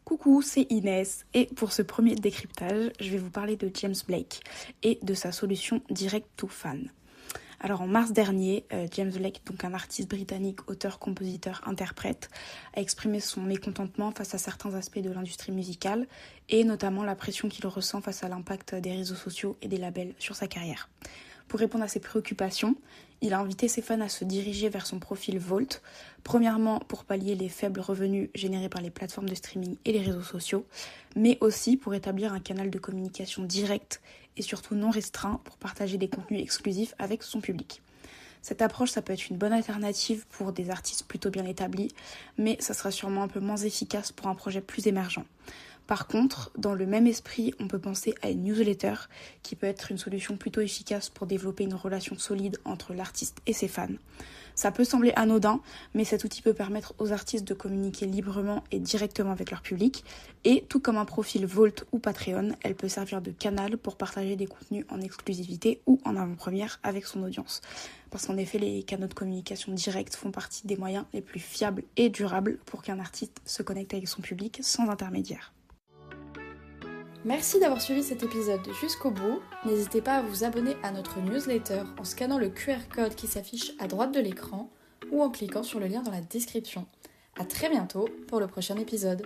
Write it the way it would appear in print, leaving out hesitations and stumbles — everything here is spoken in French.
Coucou, c'est Inès et pour ce premier décryptage, je vais vous parler de James Blake et de sa solution Direct to Fan. Alors en mars dernier, James Blake, donc un artiste britannique, auteur, compositeur, interprète, a exprimé son mécontentement face à certains aspects de l'industrie musicale et notamment la pression qu'il ressent face à l'impact des réseaux sociaux et des labels sur sa carrière. Pour répondre à ses préoccupations, il a invité ses fans à se diriger vers son profil Vault, premièrement pour pallier les faibles revenus générés par les plateformes de streaming et les réseaux sociaux, mais aussi pour établir un canal de communication direct et surtout non restreint pour partager des contenus exclusifs avec son public. Cette approche, ça peut être une bonne alternative pour des artistes plutôt bien établis, mais ça sera sûrement un peu moins efficace pour un projet plus émergent. Par contre, dans le même esprit, on peut penser à une newsletter qui peut être une solution plutôt efficace pour développer une relation solide entre l'artiste et ses fans. Ça peut sembler anodin, mais cet outil peut permettre aux artistes de communiquer librement et directement avec leur public. Et tout comme un profil Vault ou Patreon, elle peut servir de canal pour partager des contenus en exclusivité ou en avant-première avec son audience. Parce qu'en effet, les canaux de communication directs font partie des moyens les plus fiables et durables pour qu'un artiste se connecte avec son public sans intermédiaire. Merci d'avoir suivi cet épisode jusqu'au bout. N'hésitez pas à vous abonner à notre newsletter en scannant le QR code qui s'affiche à droite de l'écran ou en cliquant sur le lien dans la description. À très bientôt pour le prochain épisode.